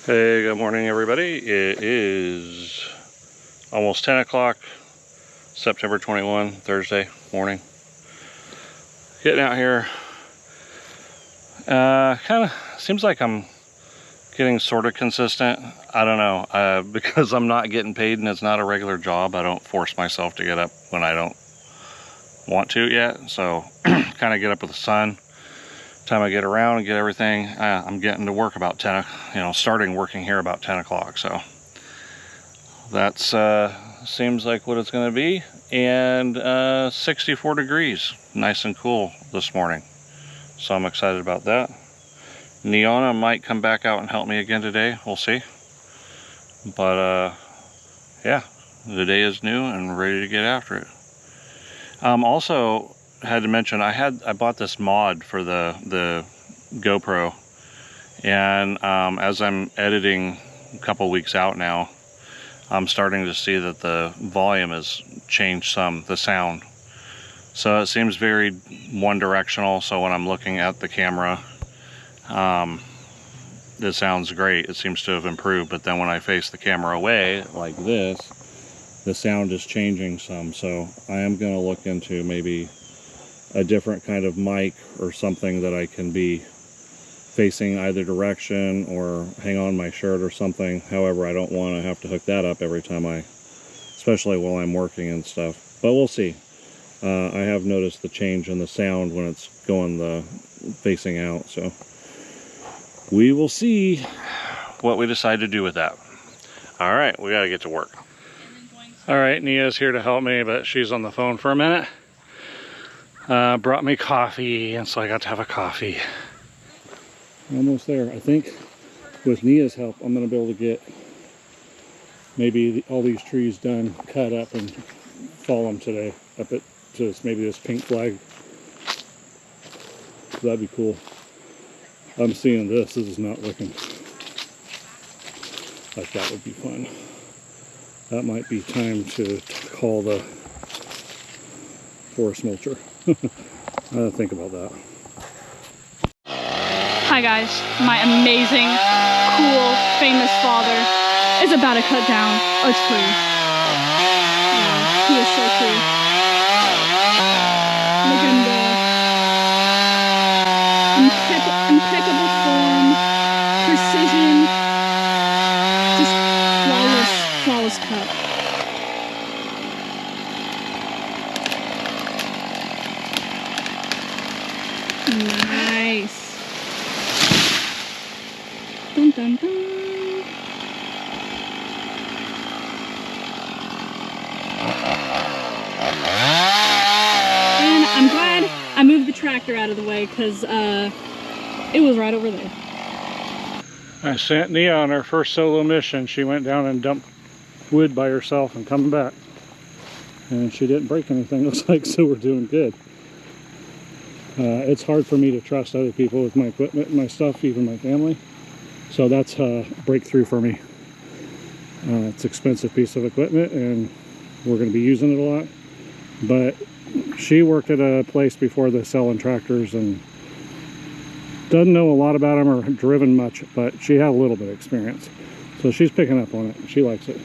Hey, good morning everybody. It is almost 10 o'clock, September 21, Thursday morning. Getting out here. Kind of seems like I'm getting sort of consistent. I don't know, because I'm not getting paid and it's not a regular job. I don't force myself to get up when I don't want to yet. So kind of get up with the sun. Time I get around and get everything, I'm getting to work about 10, starting working here about 10 o'clock. So that's seems like what it's going to be. And 64 degrees, nice and cool this morning. So I'm excited about that. Neona might come back out and help me again today. We'll see. But yeah, the day is new and ready to get after it. Also had to mention I bought this mod for the GoPro, and as I'm editing a couple weeks out now, I'm starting to see that the volume has changed some, the sound. So it seems very one directional. So when I'm looking at the camera, it sounds great. It seems to have improved. But then when I face the camera away like this, the sound is changing some. So I am going to look into maybe a different kind of mic or something that I can be facing either direction or hang on my shirt or something. However, I don't want to have to hook that up every time especially while I'm working and stuff. But we'll see. I have noticed the change in the sound when it's going facing out. So we will see what we decide to do with that. All right, we got to get to work. All right, Nia's here to help me, but she's on the phone for a minute. Brought me coffee, and so I got to have a coffee. Almost there. I think with Nia's help, I'm going to be able to get maybe all these trees done, cut up, and fall them today up at maybe this pink flag. So that'd be cool. I'm seeing this. This is not looking like that would be fun. That might be time to call the forest mulcher. I gotta think about that. Hi guys, my amazing, cool, famous father is about to cut down a tree. Yeah, he is so cool. Look at him go. Impeccable form, precision, just flawless cut. Nice. Dun, dun, dun. And I'm glad I moved the tractor out of the way because it was right over there. I sent Nia on her first solo mission. She went down and dumped wood by herself and coming back. And she didn't break anything, looks like, so we're doing good. It's hard for me to trust other people with my equipment and my stuff, even my family. So that's a breakthrough for me. It's an expensive piece of equipment and we're going to be using it a lot. But she worked at a place before the selling tractors and doesn't know a lot about them or driven much, but she had a little bit of experience. So she's picking up on it. She likes it.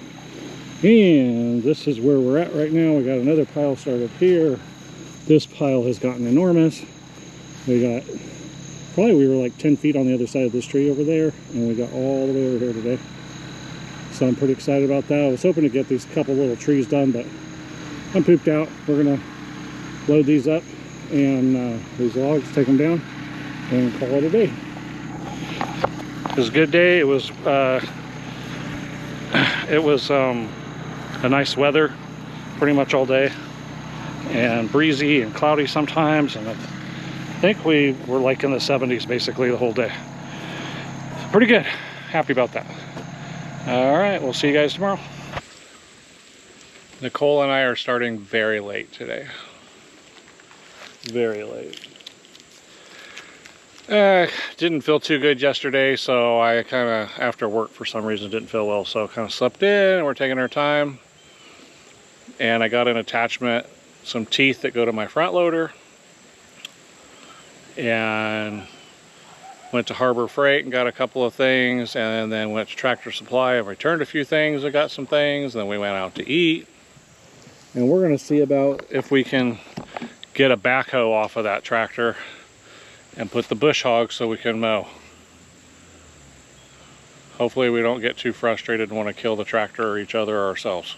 And this is where we're at right now. We got another pile started here. This pile has gotten enormous. We were like 10 feet on the other side of this tree over there, and we got all the way over here today. So I'm pretty excited about that. I was hoping to get these couple little trees done, but I'm pooped out. We're gonna load these up and these logs, take them down, and call it a day. It was a good day. It was a nice weather pretty much all day, and breezy and cloudy sometimes, and I think we were like in the 70s basically the whole day. Pretty good. Happy about that. All right, we'll see you guys tomorrow. Nicole and I are starting very late today. Very late. Didn't feel too good yesterday, so I kind of, after work for some reason, didn't feel well, so kind of slept in, and we're taking our time. And I got an attachment, some teeth that go to my front loader, and Went to Harbor Freight and got a couple of things, and then went to Tractor Supply and returned a few things. I got some things, and then we went out to eat. And we're gonna see about if we can get a backhoe off of that tractor and put the bush hog so we can mow. Hopefully we don't get too frustrated and want to kill the tractor or each other or ourselves.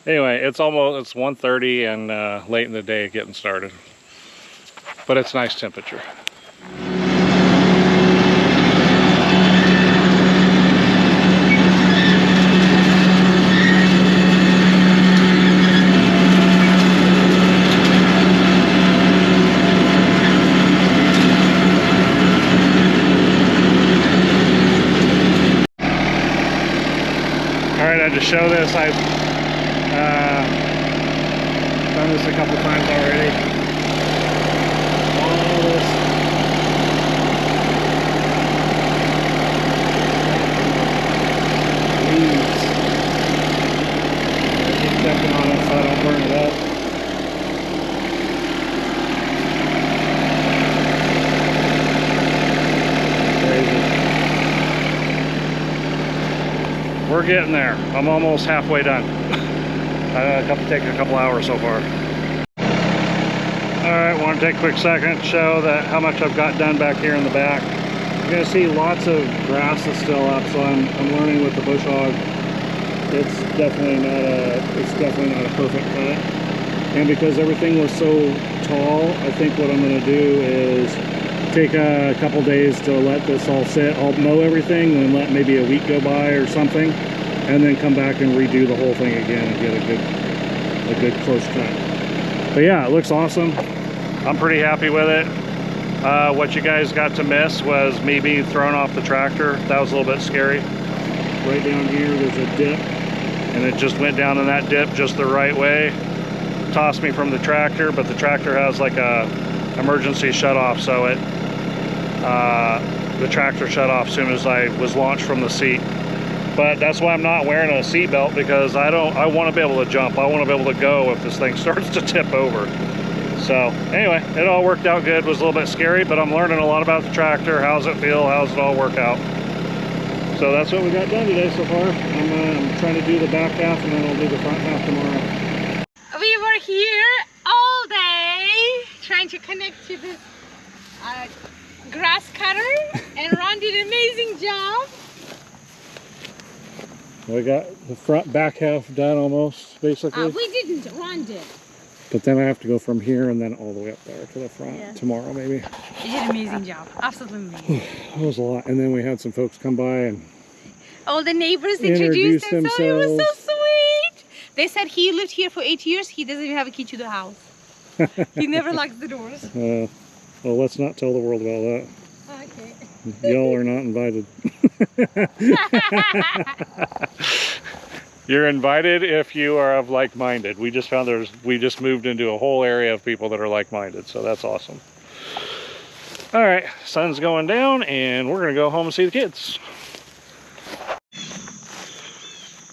Anyway, it's 1:30 and late in the day getting started. But it's nice temperature. To show this, I've done this a couple times already. All this weeds. I keep stepping on it so I don't burn it up. Crazy. We're getting there. I'm almost halfway done. Take a couple hours so far. Alright, want to take a quick second to show that how much I've got done back here in the back. You're going to see lots of grass is still up, so I'm learning with the bush hog. It's definitely not a perfect cut. And because everything was so tall, I think what I'm going to do is take a couple days to let this all sit. I'll mow everything and let maybe a week go by or something, and then come back and redo the whole thing again and get a good close cut. But yeah, it looks awesome. I'm pretty happy with it. What you guys got to miss was me being thrown off the tractor. That was a little bit scary. Right down here there's a dip, and it just went down in that dip just the right way. Tossed me from the tractor, but the tractor has like a emergency shut off, so the tractor shut off as soon as I was launched from the seat. But that's why I'm not wearing a seat belt, because I want to be able to jump. I want to be able to go if this thing starts to tip over. So anyway, it all worked out good. It was a little bit scary, but I'm learning a lot about the tractor. How's it feel? How's it all work out? So that's what we got done today so far. I'm trying to do the back half, and then I'll do the front half tomorrow. We were here all day trying to connect to this grass cutter, and Ron did an amazing job. We got the back half done almost, basically. We didn't, Ron did. But then I have to go from here and then all the way up there to the front tomorrow, maybe. You did an amazing job, absolutely amazing. That was a lot. And then we had some folks come by and all the neighbors introduced themselves. It was so sweet. They said he lived here for 8 years. He doesn't even have a key to the house. He never locks the doors. Well, let's not tell the world about that. Okay. Y'all are not invited. You're invited if you are of like-minded. We just found we just moved into a whole area of people that are like-minded, so that's awesome. All right, sun's going down, and we're gonna go home and see the kids.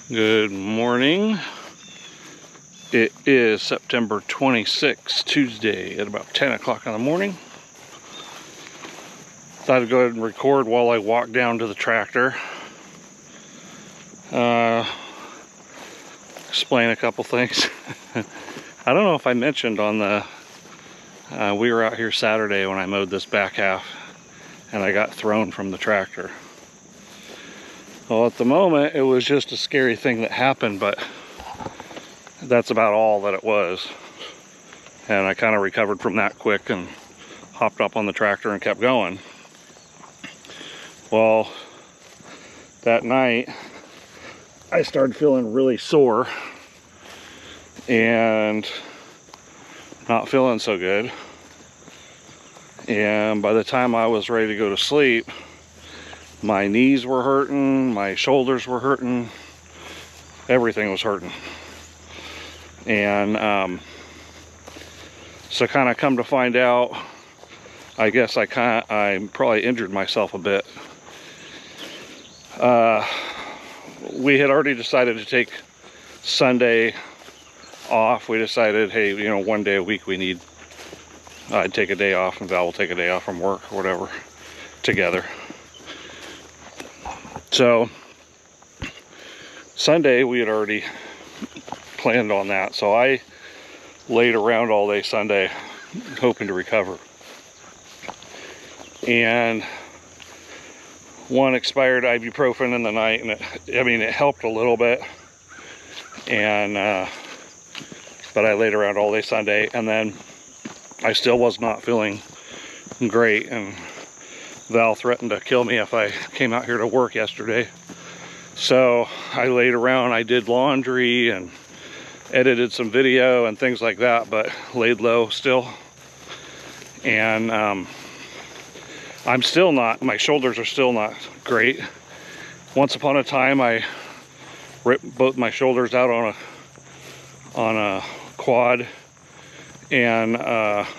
Good morning. It is September 26th, Tuesday, at about 10 o'clock in the morning. Thought I'd go ahead and record while I walk down to the tractor. Explain a couple things. I don't know if I mentioned on the we were out here Saturday when I mowed this back half, and I got thrown from the tractor. Well, at the moment it was just a scary thing that happened, but that's about all that it was. And I kind of recovered from that quick and hopped up on the tractor and kept going. Well, that night I started feeling really sore and not feeling so good. And by the time I was ready to go to sleep, my knees were hurting, my shoulders were hurting, everything was hurting. And so kind of come to find out, I guess I probably injured myself a bit. We had already decided to take Sunday off. We decided, hey, you know, one day a week we need I'd take a day off and Val will take a day off from work or whatever together. So Sunday we had already planned on that, so I laid around all day Sunday hoping to recover. And one expired ibuprofen in the night, and it helped a little bit. And but I laid around all day Sunday, and then I still was not feeling great, and Val threatened to kill me if I came out here to work yesterday. So I laid around, I did laundry and edited some video and things like that, but laid low still. And I'm still not, my shoulders are still not great. Once upon a time I ripped both my shoulders out on a quad, and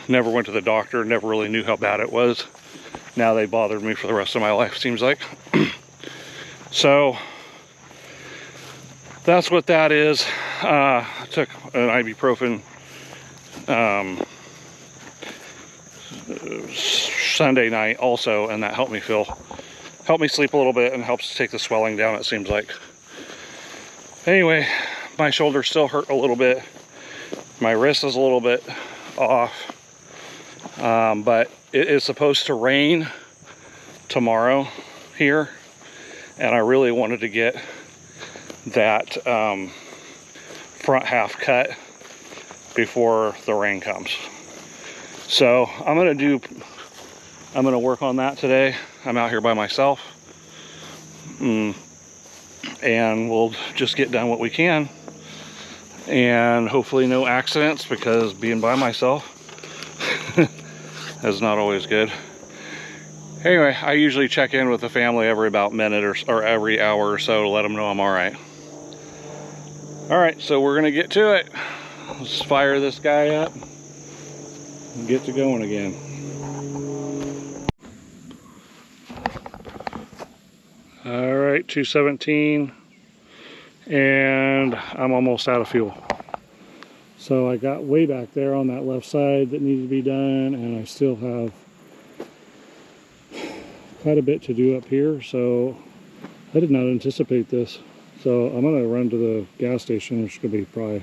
never went to the doctor, never really knew how bad it was. Now they bothered me for the rest of my life, seems like. So that's what that is. I took an ibuprofen Sunday night also, and that helped me sleep a little bit and helps take the swelling down, it seems like. Anyway, my shoulder still hurt a little bit. My wrist is a little bit off, but it is supposed to rain tomorrow here, and I really wanted to get that front half cut before the rain comes. So I'm gonna work on that today. I'm out here by myself, and we'll just get done what we can, and hopefully no accidents, because being by myself is not always good. Anyway, I usually check in with the family every about minute or every hour or so to let them know I'm all right. All right, so we're gonna get to it. Let's fire this guy up and get to going again. All right, 217, and I'm almost out of fuel. So I got way back there on that left side that needed to be done, and I still have quite a bit to do up here, so I did not anticipate this. So I'm gonna run to the gas station, which is gonna be probably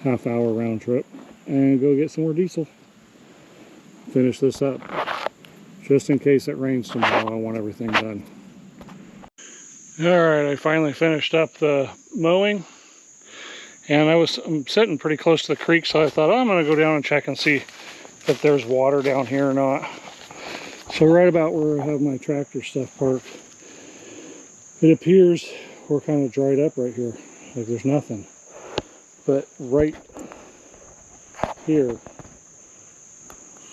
half-hour round trip, and go get some more diesel. Finish this up. Just in case it rains tomorrow, I want everything done. All right, I finally finished up the mowing, and I'm sitting pretty close to the creek, so I thought, oh, I'm gonna go down and check and see if there's water down here or not. So right about where I have my tractor stuff parked, it appears we're kind of dried up right here, like there's nothing. But right here,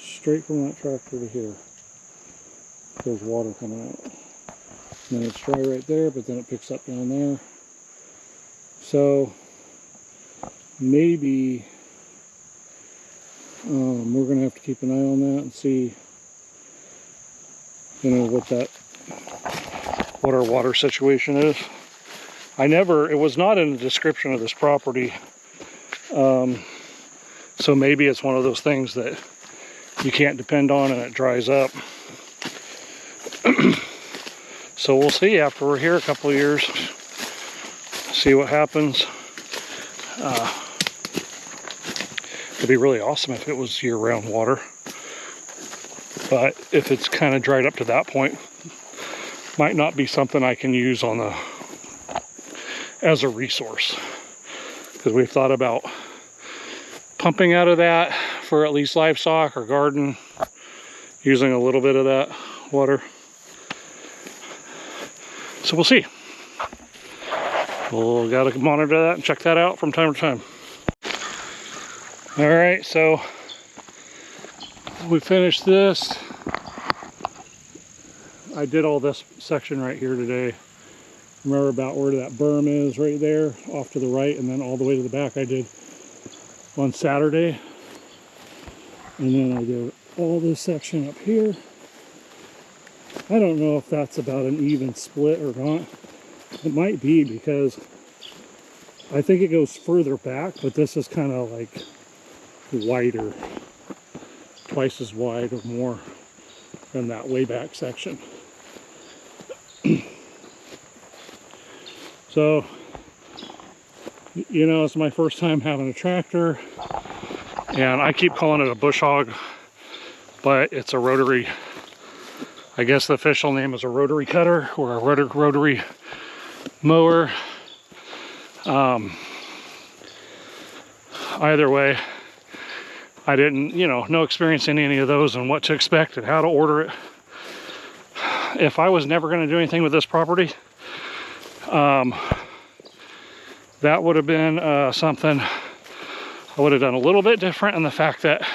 straight from that tractor to here, there's water coming out. And then it's dry right there, but then it picks up down there. So maybe we're gonna have to keep an eye on that and see, you know, what our water situation is. It was not in the description of this property, so maybe it's one of those things that you can't depend on and it dries up. So we'll see after we're here a couple of years, see what happens. It'd be really awesome if it was year-round water, but if it's kind of dried up to that point, might not be something I can use as a resource, because we've thought about pumping out of that for at least livestock or garden, using a little bit of that water. So we'll see. We'll gotta monitor that and check that out from time to time. All right, so we finished this. I did all this section right here today. Remember about where that berm is right there, off to the right, and then all the way to the back I did on Saturday. And then I did all this section up here. I don't know if that's about an even split or not. It might be, because I think it goes further back, but this is kind of like wider twice as wide or more than that way back section. So, you know, it's my first time having a tractor, and I keep calling it a bush hog, but it's a rotary. I guess the official name is a rotary cutter or a rotary mower. Either way, I didn't, you know, no experience in any of those and what to expect and how to order it. If I was never going to do anything with this property, that would have been something I would have done a little bit different, in the fact that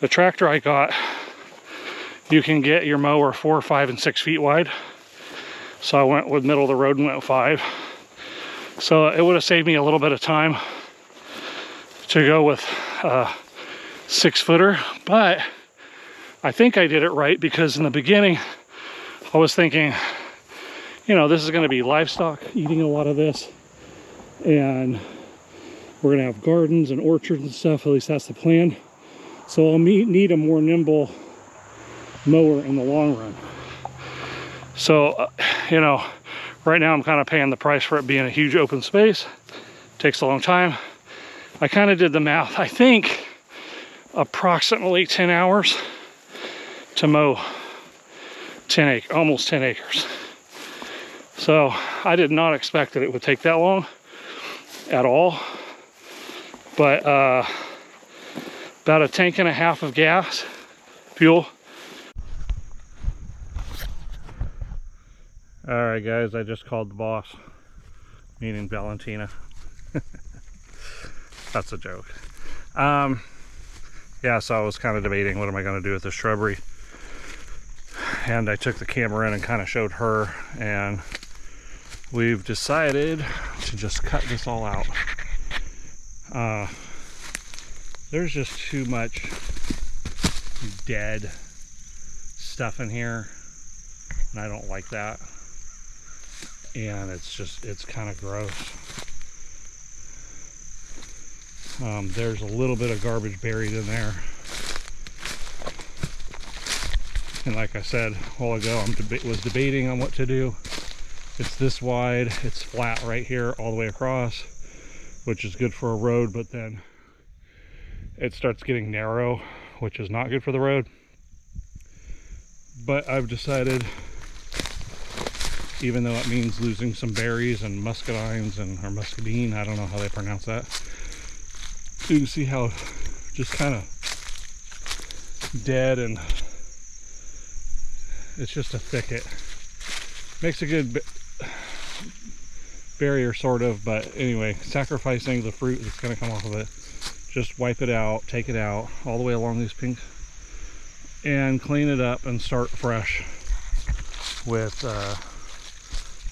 the tractor I got, you can get your mower 4, 5, and 6 feet wide. So I went with middle of the road and went 5. So it would have saved me a little bit of time to go with a 6-footer, but I think I did it right, because in the beginning I was thinking, you know, this is going to be livestock eating a lot of this, and we're going to have gardens and orchards and stuff. At least that's the plan. So I'll need a more nimble mower in the long run. So, you know, right now I'm kind of paying the price for it being a huge open space. Takes a long time. I kind of did the math. I think approximately 10 hours to mow almost 10 acres. So I did not expect that it would take that long at all. But about a tank and a half of gas, fuel. All right, guys, I just called the boss, meaning Valentina. That's a joke. Yeah, so I was kind of debating, what am I going to do with this shrubbery? And I took the camera in and kind of showed her, and we've decided to just cut this all out. There's just too much dead stuff in here, and I don't like that. And it's kind of gross. There's a little bit of garbage buried in there. And like I said a while ago, I was debating on what to do. It's this wide, it's flat right here all the way across, which is good for a road, but then it starts getting narrow, which is not good for the road. But I've decided, even though it means losing some berries and muscadines or muscadine, I don't know how they pronounce that. You can see how just kind of dead, and it's just a thicket. Makes a good barrier, sort of, but anyway, sacrificing the fruit that's going to come off of it. Just wipe it out, take it out all the way along these pinks, and clean it up and start fresh with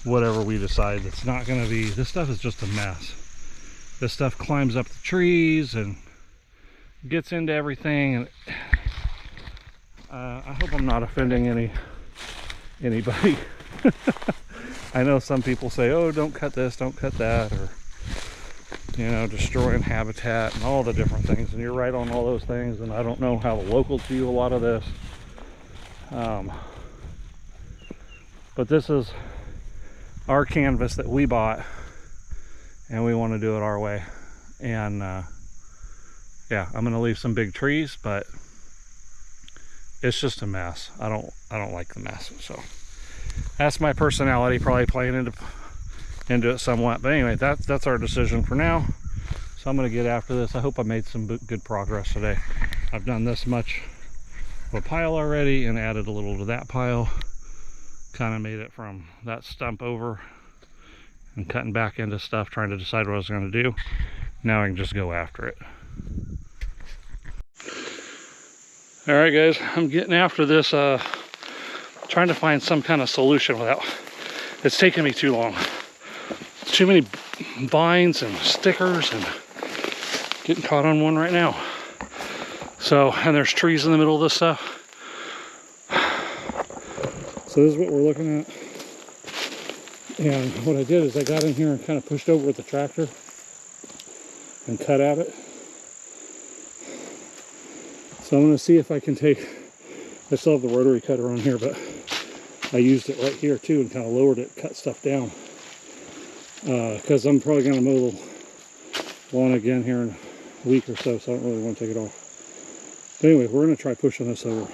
whatever we decide. It's not going to be, this stuff is just a mess. This stuff climbs up the trees and gets into everything, and I hope I'm not offending anybody. I know some people say, oh, don't cut this, don't cut that, or, you know, destroying habitat and all the different things, and you're right on all those things, and I don't know how the locals view a lot of this. But this is our canvas that we bought, and we want to do it our way. And yeah, I'm gonna leave some big trees, but it's just a mess. I don't like the mess. So that's my personality probably playing into it somewhat. But anyway, that's our decision for now. So I'm gonna get after this. I hope I made some good progress today. I've done this much of a pile already and added a little to that pile. Kind of made it from that stump over and cutting back into stuff, trying to decide what I was going to do. Now I can just go after it. All right, guys, I'm getting after this, trying to find some kind of solution without, it's taking me too long. Too many vines and stickers, and getting caught on one right now. So, and there's trees in the middle of this stuff. So this is what we're looking at. And what I did is I got in here and kind of pushed over with the tractor and cut at it. So I'm going to see if I can take, I still have the rotary cutter on here, but I used it right here too and kind of lowered it, cut stuff down. Because I'm probably going to mow the lawn again here in a week or so, so I don't really want to take it off. But anyway, we're going to try pushing this over.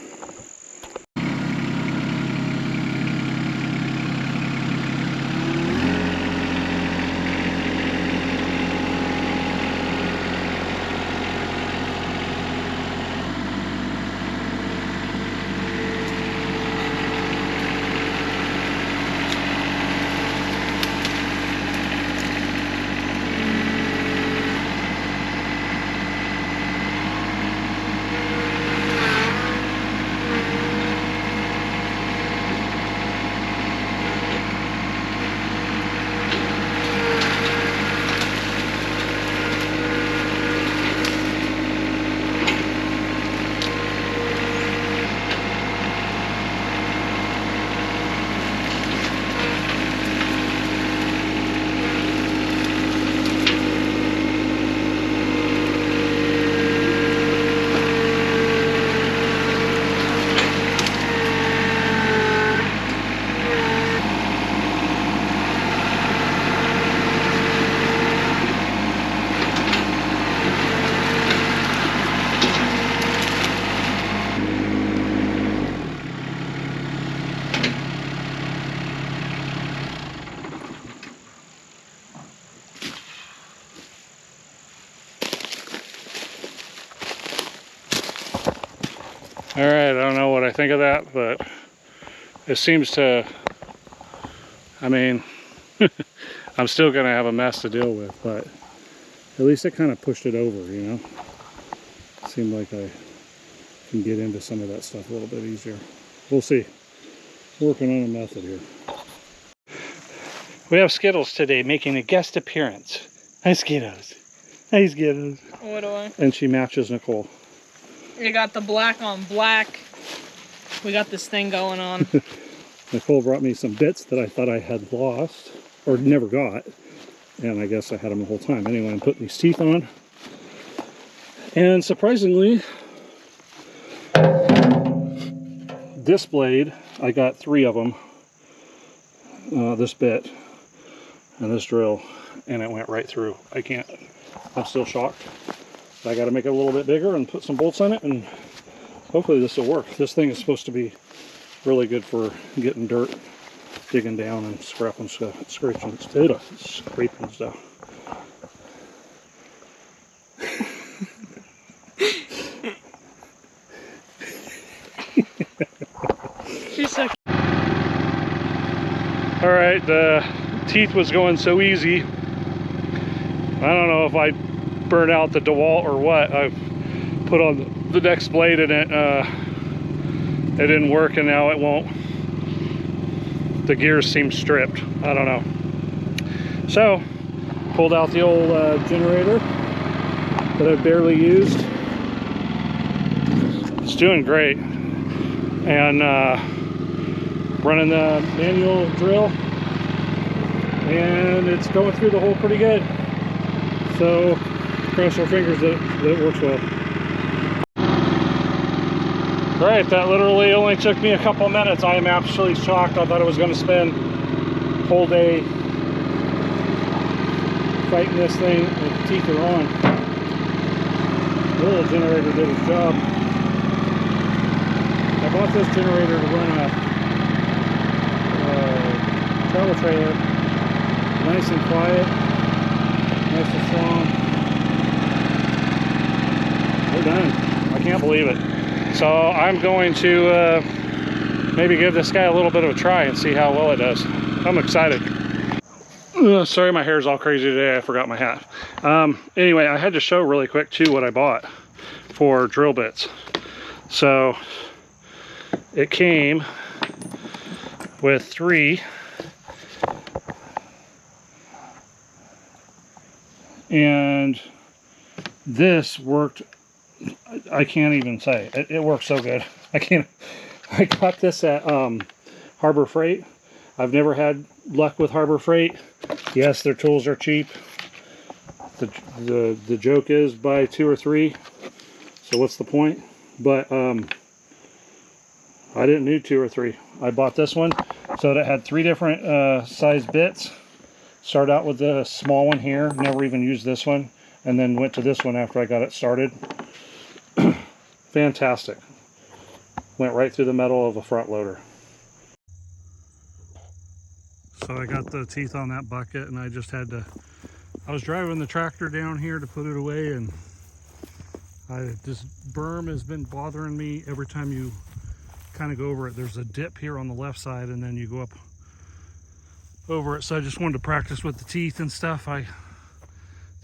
Alright, I don't know what I think of that, but it seems to, I mean, I'm still going to have a mess to deal with, but at least it kind of pushed it over, you know? It seemed like I can get into some of that stuff a little bit easier. We'll see. Working on a method here. We have Skittles today making a guest appearance. Hi, Skittles. Hi, Skittles. What do I? And she matches Nicole. We got the black on black. We got this thing going on. Nicole brought me some bits that I thought I had lost or never got, and I guess I had them the whole time. Anyway, I'm putting these teeth on, and surprisingly, this blade, I got 3 of them, this bit and this drill, and it went right through. I'm still shocked. I got to make it a little bit bigger and put some bolts on it, and hopefully this will work. This thing is supposed to be really good for getting dirt, digging down and scraping stuff, scraping stuff. She's so cute. All right, the teeth was going so easy. I don't know if I burned out the DeWalt or what. I've put on the next blade and it didn't work, and now it won't. The gears seem stripped. I don't know. So, pulled out the old generator that I've barely used. It's doing great. And running the manual drill, and it's going through the hole pretty good. So, cross our fingers that it works well. Right, that literally only took me a couple minutes. I am absolutely shocked. I thought I was going to spend a whole day fighting this thing. The teeth are on. The little generator did its job. I bought this generator to run a travel trailer. Nice and quiet. Nice and strong. We're done. I can't believe it. So I'm going to maybe give this guy a little bit of a try and see how well it does. I'm excited. Sorry, my hair's all crazy today. I forgot my hat. Anyway, I had to show really quick too what I bought for drill bits. So it came with 3. And this worked, I can't even say. It works so good. I got this at Harbor Freight. I've never had luck with Harbor Freight. Yes, their tools are cheap. The joke is buy 2 or 3. So what's the point? but I didn't need 2 or 3. I bought this one, so it had 3 different size bits. Started out with the small one here, never even used this one, and then went to this one after I got it started. Fantastic. Went right through the metal of a front loader. So I got the teeth on that bucket, and I just had to, I was driving the tractor down here to put it away, and this berm has been bothering me every time you kind of go over it. There's a dip here on the left side, and then you go up over it. So I just wanted to practice with the teeth and stuff. I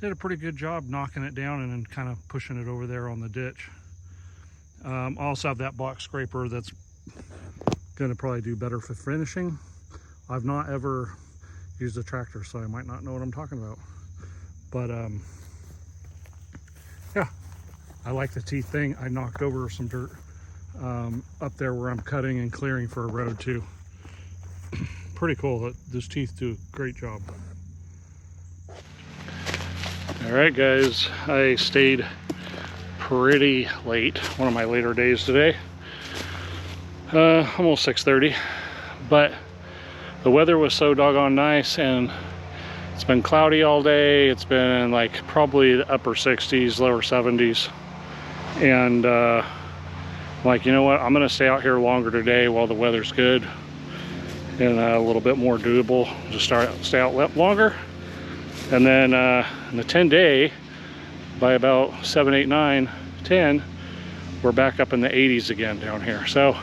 did a pretty good job knocking it down and then kind of pushing it over there on the ditch. I also have that box scraper that's going to probably do better for finishing. I've not ever used a tractor, so I might not know what I'm talking about. But yeah, I like the teeth thing. I knocked over some dirt up there where I'm cutting and clearing for a road too. Pretty cool. Those teeth do a great job. All right, guys, I stayed pretty late, one of my later days today, almost 6:30, but the weather was so doggone nice, and it's been cloudy all day. It's been like probably the upper 60s, lower 70s, and like, you know what, I'm gonna stay out here longer today while the weather's good and a little bit more doable. Just stay out longer, and then in the 10-day, by about 7, 8, 9, 10, we're back up in the 80s again down here. So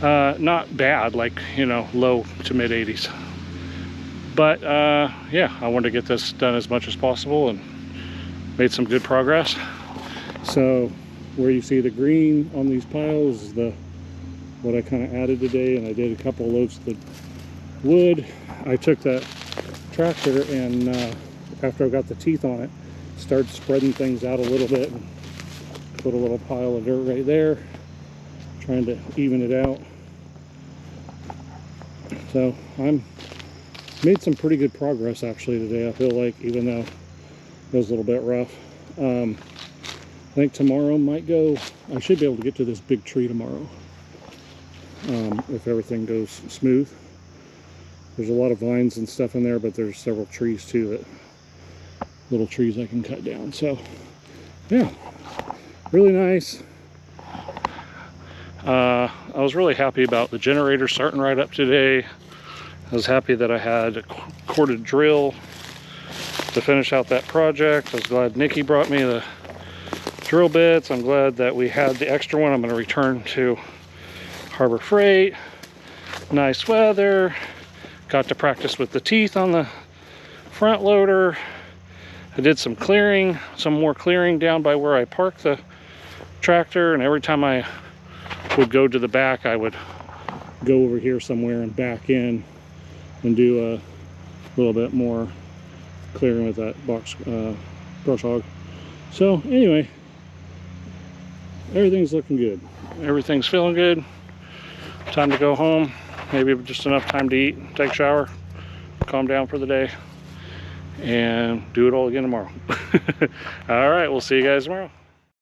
not bad, like, you know, low to mid 80s. But yeah, I wanted to get this done as much as possible and made some good progress. So where you see the green on these piles is what I kind of added today, and I did a couple loads of the wood. I took that tractor and after I got the teeth on it, started spreading things out a little bit and put a little pile of dirt right there, trying to even it out. So I'm made some pretty good progress actually today, I feel like, even though it was a little bit rough. I think tomorrow might go, I should be able to get to this big tree tomorrow. If everything goes smooth. There's a lot of vines and stuff in there, but there's several trees too, that little trees I can cut down. So yeah, really nice. I was really happy about the generator starting right up today. I was happy that I had a corded drill to finish out that project. I was glad Nikki brought me the drill bits. I'm glad that we had the extra one. I'm going to return to Harbor Freight. Nice weather. Got to practice with the teeth on the front loader. I did some clearing, some more clearing down by where I parked the tractor, and every time I would go to the back, I would go over here somewhere and back in and do a little bit more clearing with that box brush hog. So anyway, everything's looking good. Everything's feeling good. Time to go home. Maybe just enough time to eat, take a shower, calm down for the day, and do it all again tomorrow. All right, we'll see you guys tomorrow.